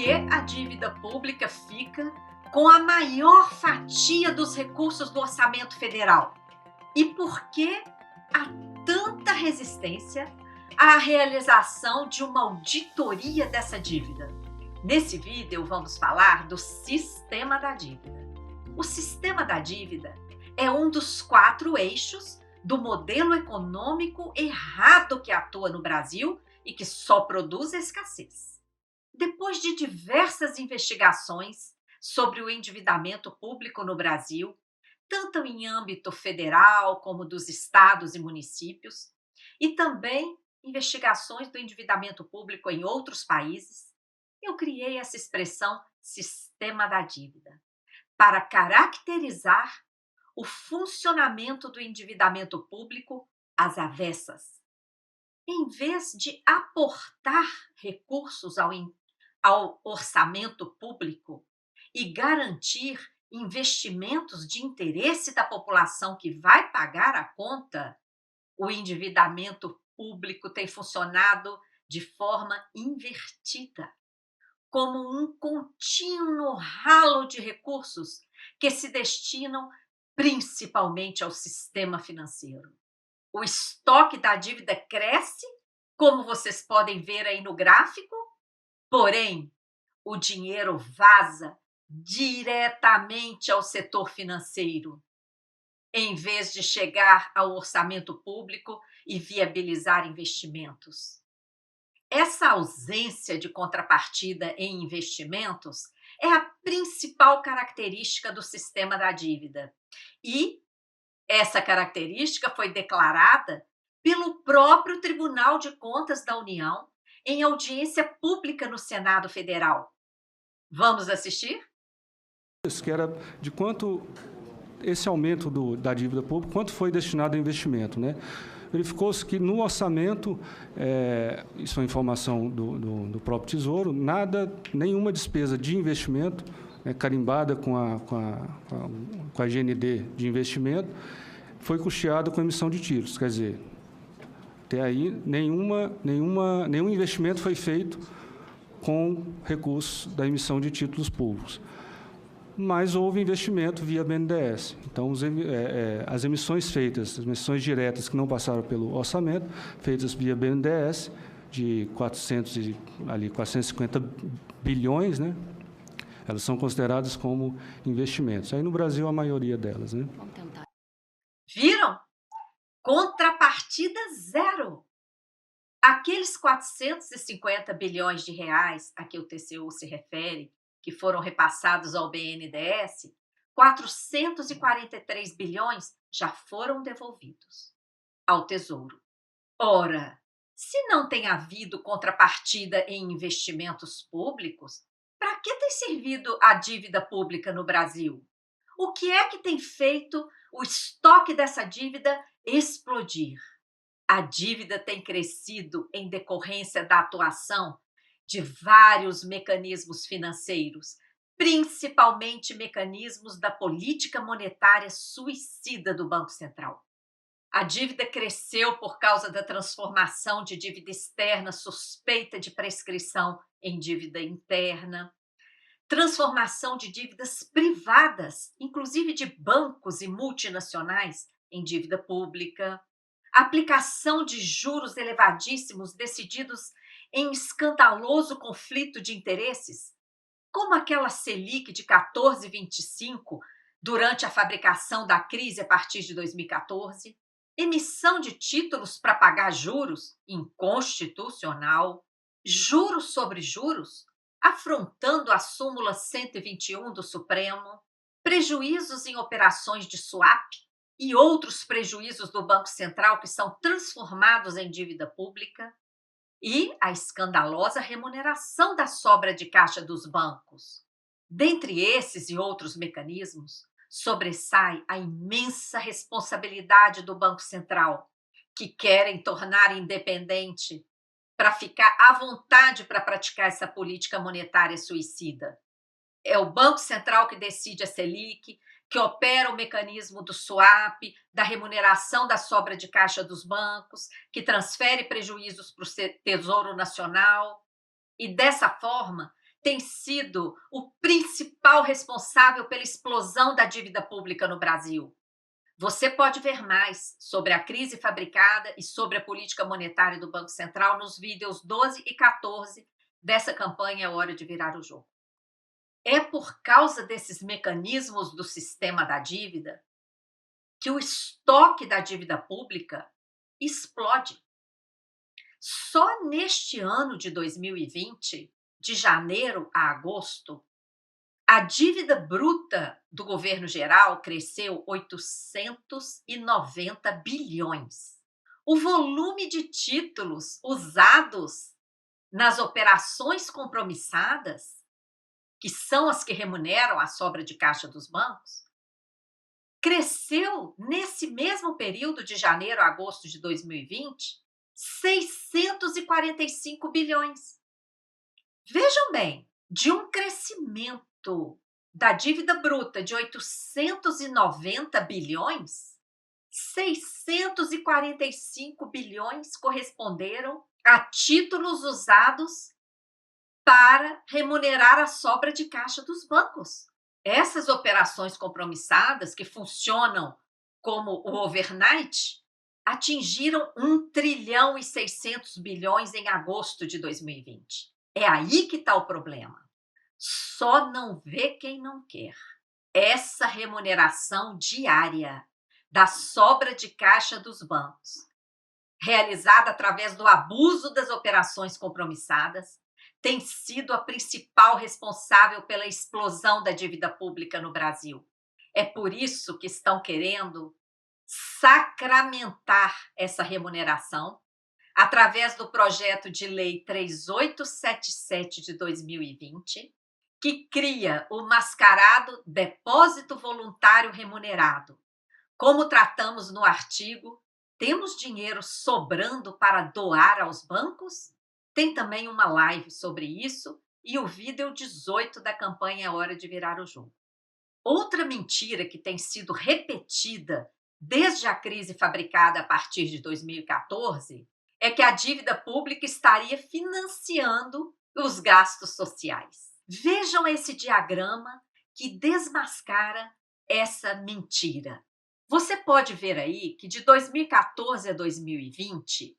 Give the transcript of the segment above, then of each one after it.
que a dívida pública fica com a maior fatia dos recursos do orçamento federal? E por que há tanta resistência à realização de uma auditoria dessa dívida? Nesse vídeo vamos falar do sistema da dívida. O sistema da dívida é um dos 4 eixos do modelo econômico errado que atua no Brasil e que só produz escassez. Depois de diversas investigações sobre o endividamento público no Brasil, tanto em âmbito federal como dos estados e municípios, e também investigações do endividamento público em outros países, eu criei essa expressão sistema da dívida para caracterizar o funcionamento do endividamento público às avessas. Em vez de aportar recursos ao orçamento público e garantir investimentos de interesse da população que vai pagar a conta, o endividamento público tem funcionado de forma invertida, como um contínuo ralo de recursos que se destinam principalmente ao sistema financeiro. O estoque da dívida cresce, como vocês podem ver aí no gráfico, porém, o dinheiro vaza diretamente ao setor financeiro, em vez de chegar ao orçamento público e viabilizar investimentos. Essa ausência de contrapartida em investimentos é a principal característica do sistema da dívida. E essa característica foi declarada pelo próprio Tribunal de Contas da União em audiência pública no Senado Federal. Vamos assistir? Que era de quanto esse aumento da dívida pública, quanto foi destinado a investimento, né? Verificou-se que no orçamento, isso é informação do próprio Tesouro, nenhuma despesa de investimento, carimbada com a GND de investimento, foi custeada com emissão de títulos. Quer dizer, até aí nenhum investimento foi feito com recursos da emissão de títulos públicos. Mas houve investimento via BNDES. Então, as emissões feitas, as emissões diretas que não passaram pelo orçamento, feitas via BNDES, de 450 bilhões, né? Elas são consideradas como investimentos. Aí no Brasil, a maioria delas, né? Vamos tentar. Viram? Contrapartida zero. Aqueles 450 bilhões de reais a que o TCU se refere, que foram repassados ao BNDES, 443 bilhões já foram devolvidos ao Tesouro. Ora, se não tem havido contrapartida em investimentos públicos, para que tem servido a dívida pública no Brasil? O que é que tem feito o estoque dessa dívida explodir? A dívida tem crescido em decorrência da atuação de vários mecanismos financeiros, principalmente mecanismos da política monetária suicida do Banco Central. A dívida cresceu por causa da transformação de dívida externa suspeita de prescrição em dívida interna, transformação de dívidas privadas, inclusive de bancos e multinacionais, em dívida pública, aplicação de juros elevadíssimos decididos em escandaloso conflito de interesses, como aquela Selic de 14,25 durante a fabricação da crise a partir de 2014, emissão de títulos para pagar juros, inconstitucional, juros sobre juros, afrontando a súmula 121 do Supremo, prejuízos em operações de swap e outros prejuízos do Banco Central que são transformados em dívida pública, e a escandalosa remuneração da sobra de caixa dos bancos. Dentre esses e outros mecanismos, sobressai a imensa responsabilidade do Banco Central, que querem tornar independente para ficar à vontade para praticar essa política monetária suicida. É o Banco Central que decide a Selic, que opera o mecanismo do swap, da remuneração da sobra de caixa dos bancos, que transfere prejuízos para o Tesouro Nacional e, dessa forma, tem sido o principal responsável pela explosão da dívida pública no Brasil. Você pode ver mais sobre a crise fabricada e sobre a política monetária do Banco Central nos vídeos 12 e 14 dessa campanha É Hora de Virar o Jogo. É por causa desses mecanismos do sistema da dívida que o estoque da dívida pública explode. Só neste ano de 2020, de janeiro a agosto, a dívida bruta do governo geral cresceu 890 bilhões. O volume de títulos usados nas operações compromissadas, que são as que remuneram a sobra de caixa dos bancos, cresceu nesse mesmo período de janeiro a agosto de 2020, 645 bilhões. Vejam bem, de um crescimento da dívida bruta de 890 bilhões, 645 bilhões corresponderam a títulos usados para remunerar a sobra de caixa dos bancos. Essas operações compromissadas, que funcionam como o overnight, atingiram 1 trilhão e 600 bilhões em agosto de 2020. É aí que está o problema. Só não vê quem não quer. Essa remuneração diária da sobra de caixa dos bancos, realizada através do abuso das operações compromissadas, tem sido a principal responsável pela explosão da dívida pública no Brasil. É por isso que estão querendo sacramentar essa remuneração através do projeto de lei 3877 de 2020, que cria o mascarado depósito voluntário remunerado. Como tratamos no artigo, temos dinheiro sobrando para doar aos bancos? Tem também uma live sobre isso e o vídeo 18 da campanha É Hora de Virar o Jogo. Outra mentira que tem sido repetida desde a crise fabricada a partir de 2014 é que a dívida pública estaria financiando os gastos sociais. Vejam esse diagrama que desmascara essa mentira. Você pode ver aí que de 2014 a 2020,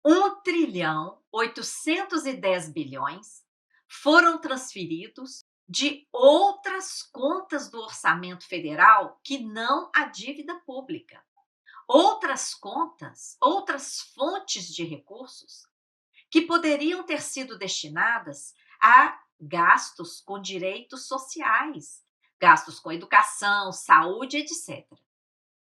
1 trilhão 810 bilhões foram transferidos de outras contas do orçamento federal que não a dívida pública. Outras contas, outras fontes de recursos que poderiam ter sido destinadas a gastos com direitos sociais, gastos com educação, saúde, etc.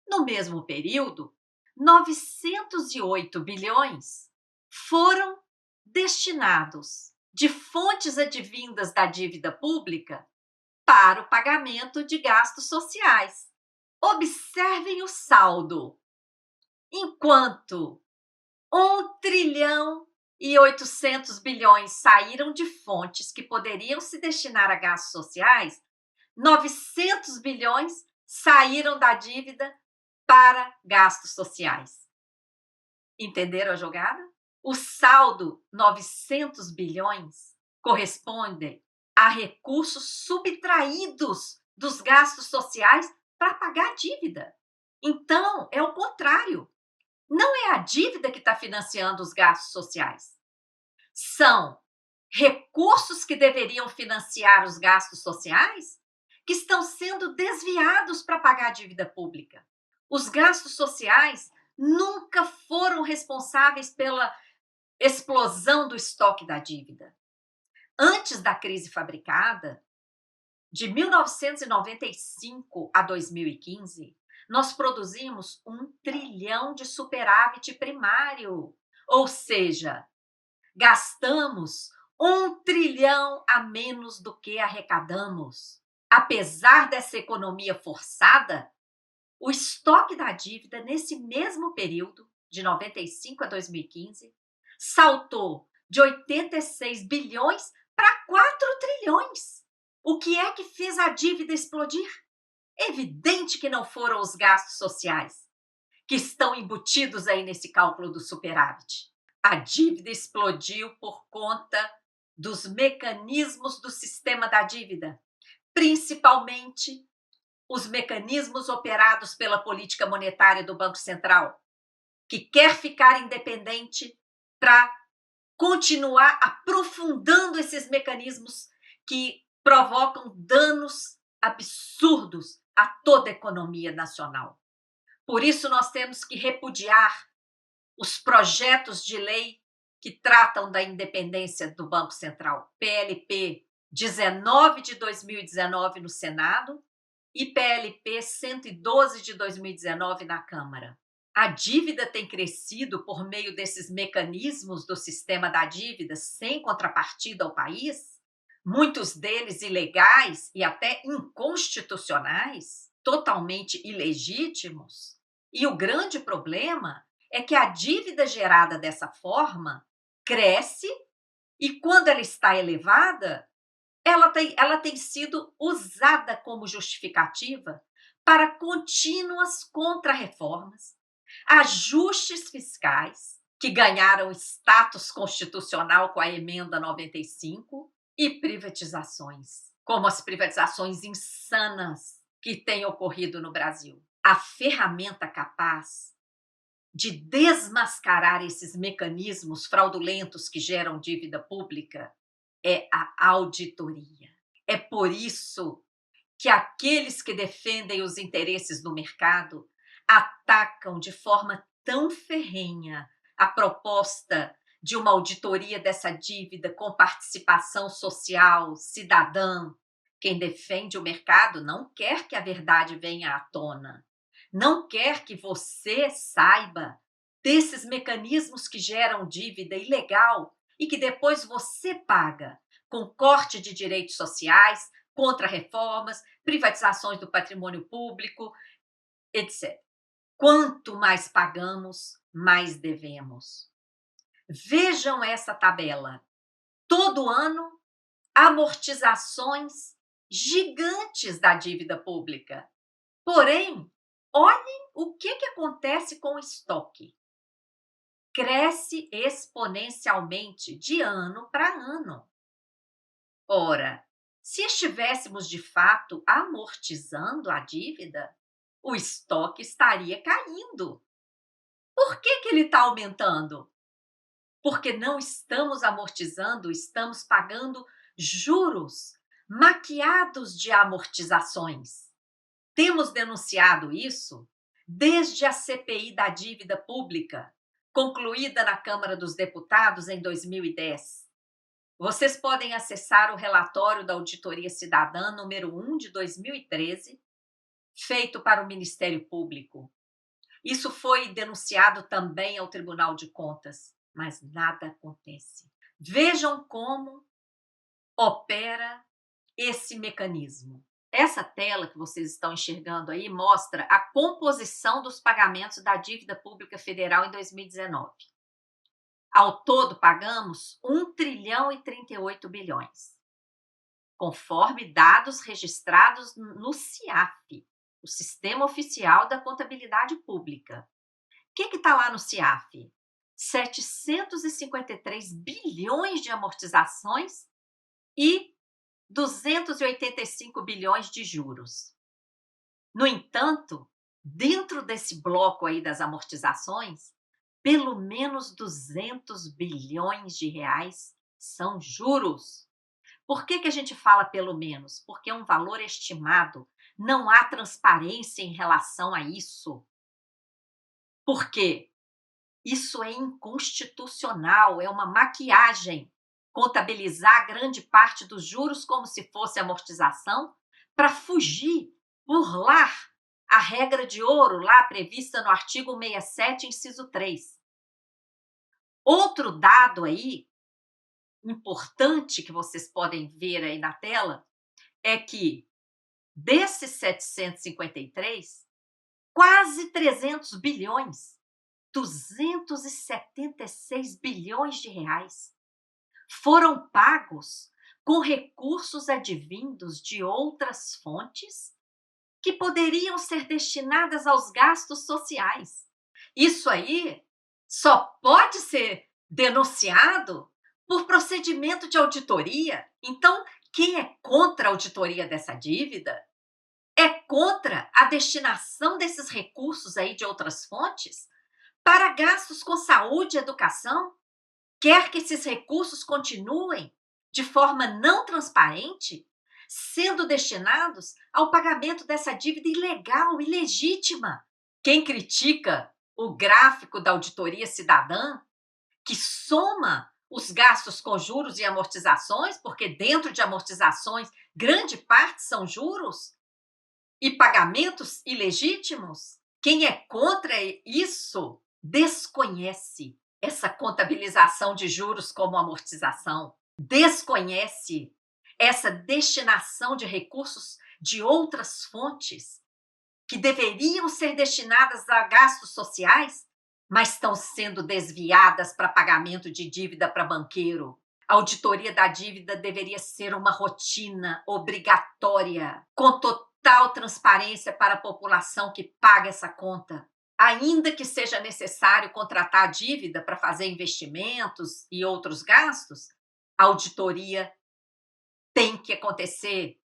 No mesmo período, 908 bilhões foram destinados de fontes advindas da dívida pública para o pagamento de gastos sociais. Observem o saldo. Enquanto 1 trilhão e 800 bilhões saíram de fontes que poderiam se destinar a gastos sociais, 900 bilhões saíram da dívida para gastos sociais. Entenderam a jogada? O saldo 900 bilhões corresponde a recursos subtraídos dos gastos sociais para pagar a dívida. Então, é o contrário. Não é a dívida que está financiando os gastos sociais. São recursos que deveriam financiar os gastos sociais que estão sendo desviados para pagar a dívida pública. Os gastos sociais nunca foram responsáveis pela explosão do estoque da dívida. Antes da crise fabricada, de 1995 a 2015, nós produzimos 1 trilhão de superávit primário, ou seja, gastamos 1 trilhão a menos do que arrecadamos. Apesar dessa economia forçada, o estoque da dívida nesse mesmo período, de 95 a 2015, saltou de 86 bilhões para 4 trilhões. O que é que fez a dívida explodir? Evidente que não foram os gastos sociais, que estão embutidos aí nesse cálculo do superávit. A dívida explodiu por conta dos mecanismos do sistema da dívida, principalmente os mecanismos operados pela política monetária do Banco Central, que quer ficar independente para continuar aprofundando esses mecanismos que provocam danos absurdos a toda a economia nacional. Por isso, nós temos que repudiar os projetos de lei que tratam da independência do Banco Central. PLP 19 de 2019 no Senado e PLP 112 de 2019 na Câmara. A dívida tem crescido por meio desses mecanismos do sistema da dívida sem contrapartida ao país, muitos deles ilegais e até inconstitucionais, totalmente ilegítimos. E o grande problema é que a dívida gerada dessa forma cresce e, quando ela está elevada, ela tem sido usada como justificativa para contínuas contrarreformas, ajustes fiscais, que ganharam status constitucional com a emenda 95, e privatizações, como as privatizações insanas que têm ocorrido no Brasil. A ferramenta capaz de desmascarar esses mecanismos fraudulentos que geram dívida pública é a auditoria. É por isso que aqueles que defendem os interesses do mercado atacam de forma tão ferrenha a proposta de uma auditoria dessa dívida com participação social, cidadã. Quem defende o mercado não quer que a verdade venha à tona, não quer que você saiba desses mecanismos que geram dívida ilegal e que depois você paga com corte de direitos sociais, contra-reformas, privatizações do patrimônio público, etc. Quanto mais pagamos, mais devemos. Vejam essa tabela. Todo ano, amortizações gigantes da dívida pública. Porém, olhem o que acontece com o estoque. Cresce exponencialmente de ano para ano. Ora, se estivéssemos de fato amortizando a dívida, o estoque estaria caindo. Por que ele está aumentando? Porque não estamos amortizando, estamos pagando juros maquiados de amortizações. Temos denunciado isso desde a CPI da dívida pública, concluída na Câmara dos Deputados em 2010. Vocês podem acessar o relatório da Auditoria Cidadã número 1 de 2013, feito para o Ministério Público. Isso foi denunciado também ao Tribunal de Contas, mas nada acontece. Vejam como opera esse mecanismo. Essa tela que vocês estão enxergando aí mostra a composição dos pagamentos da dívida pública federal em 2019. Ao todo, pagamos 1 trilhão e 38 bilhões, conforme dados registrados no CIAF, o Sistema Oficial da Contabilidade Pública. O que está lá no CIAF? 753 bilhões de amortizações e 285 bilhões de juros. No entanto, dentro desse bloco aí das amortizações, pelo menos 200 bilhões de reais são juros. Por que a gente fala pelo menos? Porque é um valor estimado. Não há transparência em relação a isso. Por quê? Isso é inconstitucional, é uma maquiagem. Contabilizar grande parte dos juros como se fosse amortização para fugir, burlar a regra de ouro lá prevista no artigo 67, inciso 3. Outro dado aí, importante, que vocês podem ver aí na tela, é que desses 753, quase 300 bilhões, 276 bilhões de reais, foram pagos com recursos advindos de outras fontes que poderiam ser destinadas aos gastos sociais. Isso aí só pode ser denunciado por procedimento de auditoria. Então, quem é contra a auditoria dessa dívida é contra a destinação desses recursos aí de outras fontes para gastos com saúde e educação, quer que esses recursos continuem de forma não transparente, sendo destinados ao pagamento dessa dívida ilegal, ilegítima. Quem critica o gráfico da auditoria cidadã, que soma os gastos com juros e amortizações, porque dentro de amortizações, grande parte são juros e pagamentos ilegítimos, quem é contra isso desconhece essa contabilização de juros como amortização, desconhece essa destinação de recursos de outras fontes que deveriam ser destinadas a gastos sociais, mas estão sendo desviadas para pagamento de dívida para banqueiro. A auditoria da dívida deveria ser uma rotina obrigatória, com total transparência para a população que paga essa conta. Ainda que seja necessário contratar a dívida para fazer investimentos e outros gastos, a auditoria tem que acontecer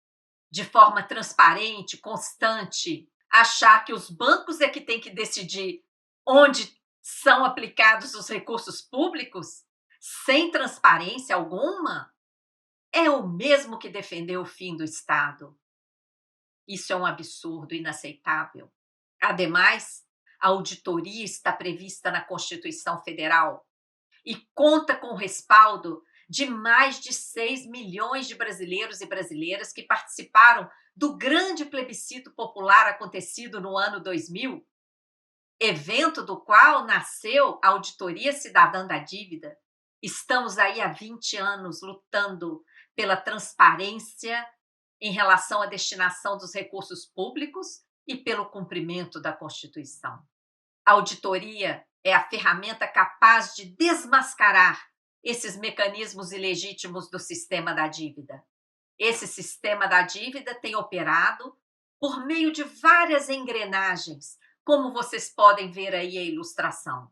de forma transparente, constante. Achar que os bancos é que têm que decidir onde são aplicados os recursos públicos, sem transparência alguma, é o mesmo que defender o fim do Estado. Isso é um absurdo inaceitável. Ademais, a auditoria está prevista na Constituição Federal e conta com o respaldo de mais de 6 milhões de brasileiros e brasileiras que participaram do grande plebiscito popular acontecido no ano 2000, evento do qual nasceu a Auditoria Cidadã da Dívida. Estamos aí há 20 anos lutando pela transparência em relação à destinação dos recursos públicos e pelo cumprimento da Constituição. A auditoria é a ferramenta capaz de desmascarar esses mecanismos ilegítimos do sistema da dívida. Esse sistema da dívida tem operado por meio de várias engrenagens, como vocês podem ver aí a ilustração.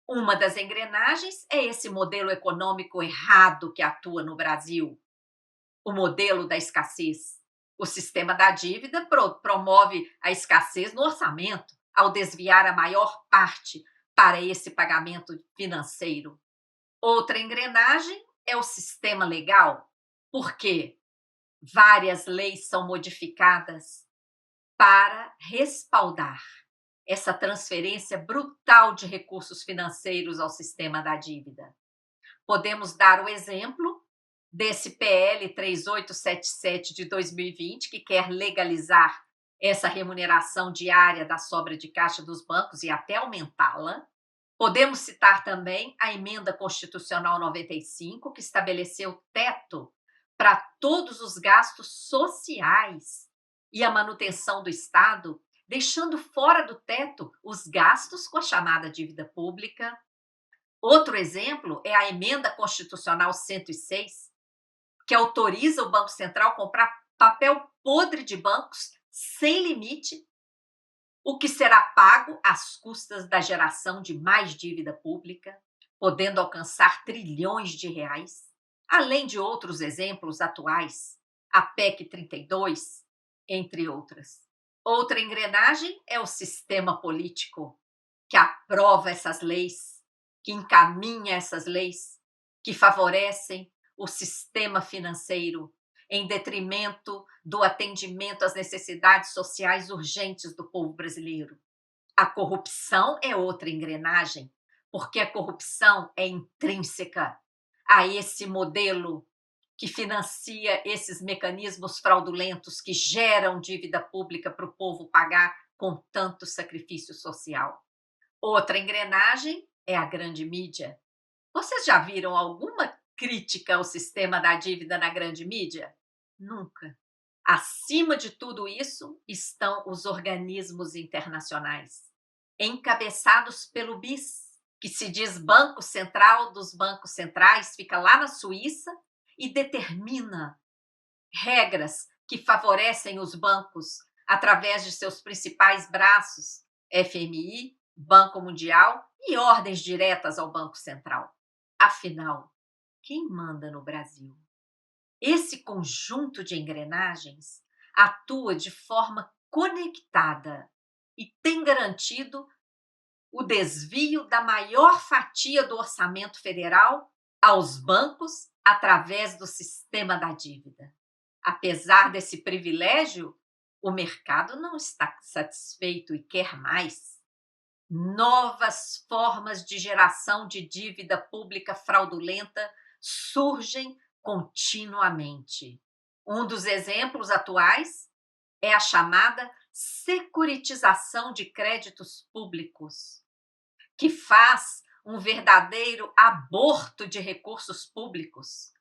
Uma das engrenagens é esse modelo econômico errado que atua no Brasil, o modelo da escassez. O sistema da dívida promove a escassez no orçamento, ao desviar a maior parte para esse pagamento financeiro. Outra engrenagem é o sistema legal, porque várias leis são modificadas para respaldar essa transferência brutal de recursos financeiros ao sistema da dívida. Podemos dar o exemplo desse PL 3877 de 2020, que quer legalizar essa remuneração diária da sobra de caixa dos bancos e até aumentá-la. Podemos citar também a Emenda Constitucional 95, que estabeleceu teto para todos os gastos sociais e a manutenção do Estado, deixando fora do teto os gastos com a chamada dívida pública. Outro exemplo é a Emenda Constitucional 106, que autoriza o Banco Central a comprar papel podre de bancos sem limite, o que será pago às custas da geração de mais dívida pública, podendo alcançar trilhões de reais, além de outros exemplos atuais, a PEC 32, entre outras. Outra engrenagem é o sistema político, que aprova essas leis, que encaminha essas leis, que favorecem o sistema financeiro, em detrimento do atendimento às necessidades sociais urgentes do povo brasileiro. A corrupção é outra engrenagem, porque a corrupção é intrínseca a esse modelo que financia esses mecanismos fraudulentos que geram dívida pública para o povo pagar com tanto sacrifício social. Outra engrenagem é a grande mídia. Vocês já viram alguma crítica ao sistema da dívida na grande mídia? Nunca. Acima de tudo isso estão os organismos internacionais, encabeçados pelo BIS, que se diz Banco Central dos Bancos Centrais, fica lá na Suíça e determina regras que favorecem os bancos através de seus principais braços, FMI, Banco Mundial e ordens diretas ao Banco Central. Afinal, quem manda no Brasil. Esse conjunto de engrenagens atua de forma conectada e tem garantido o desvio da maior fatia do orçamento federal aos bancos através do sistema da dívida. Apesar desse privilégio, o mercado não está satisfeito e quer mais. Novas formas de geração de dívida pública fraudulenta surgem continuamente. Um dos exemplos atuais é a chamada securitização de créditos públicos, que faz um verdadeiro aborto de recursos públicos.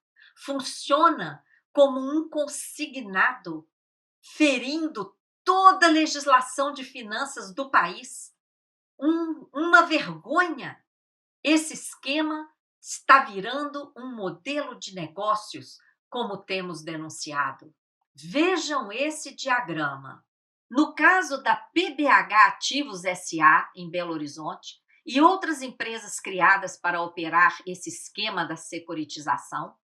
Funciona como um consignado, ferindo toda a legislação de finanças do país. Uma vergonha. Esse esquema está virando um modelo de negócios, como temos denunciado. Vejam esse diagrama. No caso da PBH Ativos SA, em Belo Horizonte, e outras empresas criadas para operar esse esquema da securitização,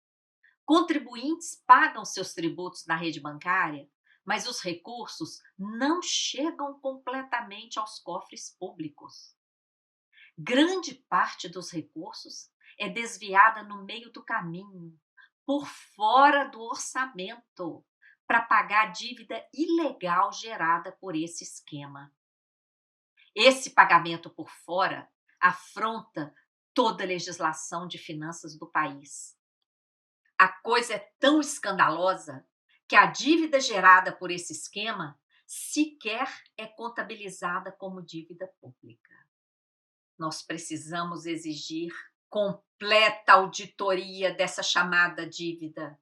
contribuintes pagam seus tributos na rede bancária, mas os recursos não chegam completamente aos cofres públicos. Grande parte dos recursos é desviada no meio do caminho, por fora do orçamento, para pagar a dívida ilegal gerada por esse esquema. Esse pagamento por fora afronta toda a legislação de finanças do país. A coisa é tão escandalosa que a dívida gerada por esse esquema sequer é contabilizada como dívida pública. Nós precisamos exigir completa auditoria dessa chamada dívida,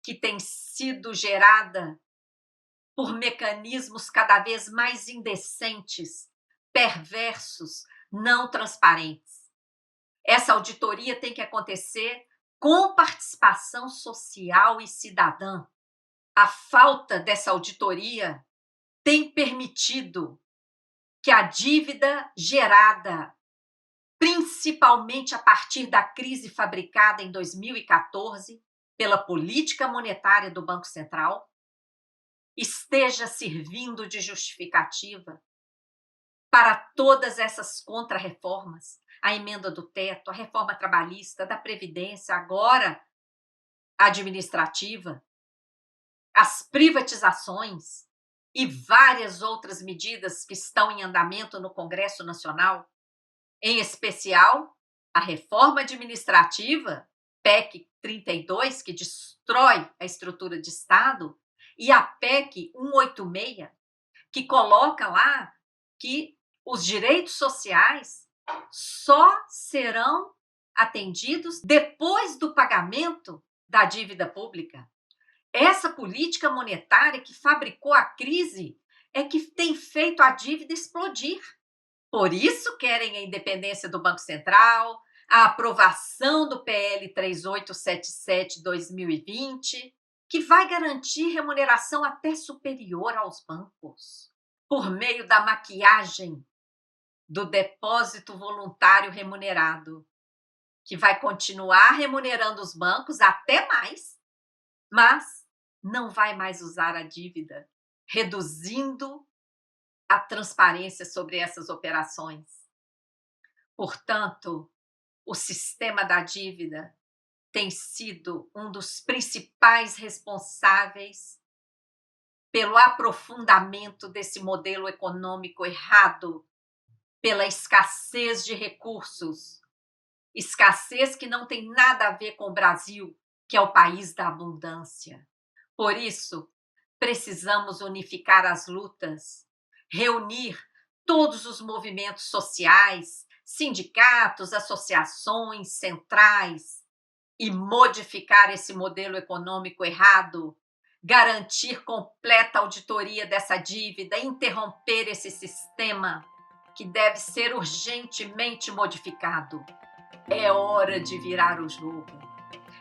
que tem sido gerada por mecanismos cada vez mais indecentes, perversos, não transparentes. Essa auditoria tem que acontecer com participação social e cidadã. A falta dessa auditoria tem permitido que a dívida gerada, principalmente a partir da crise fabricada em 2014 pela política monetária do Banco Central, esteja servindo de justificativa para todas essas contrarreformas, a emenda do teto, a reforma trabalhista, da Previdência, agora administrativa, as privatizações e várias outras medidas que estão em andamento no Congresso Nacional, em especial a reforma administrativa, PEC 32, que destrói a estrutura de Estado, e a PEC 186, que coloca lá que os direitos sociais só serão atendidos depois do pagamento da dívida pública. Essa política monetária que fabricou a crise é que tem feito a dívida explodir. Por isso querem a independência do Banco Central, a aprovação do PL 3877/2020, que vai garantir remuneração até superior aos bancos, por meio da maquiagem do depósito voluntário remunerado, que vai continuar remunerando os bancos até mais, mas não vai mais usar a dívida, reduzindo a transparência sobre essas operações. Portanto, o sistema da dívida tem sido um dos principais responsáveis pelo aprofundamento desse modelo econômico errado, pela escassez de recursos, escassez que não tem nada a ver com o Brasil, que é o país da abundância. Por isso, precisamos unificar as lutas, reunir todos os movimentos sociais, sindicatos, associações, centrais, e modificar esse modelo econômico errado, garantir completa auditoria dessa dívida, interromper esse sistema que deve ser urgentemente modificado. É hora de virar o jogo,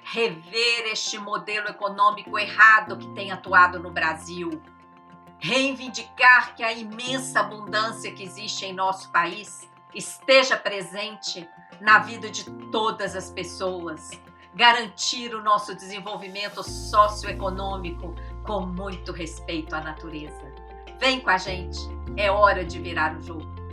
rever este modelo econômico errado que tem atuado no Brasil, reivindicar que a imensa abundância que existe em nosso país esteja presente na vida de todas as pessoas, garantir o nosso desenvolvimento socioeconômico com muito respeito à natureza. Vem com a gente, é hora de virar o jogo.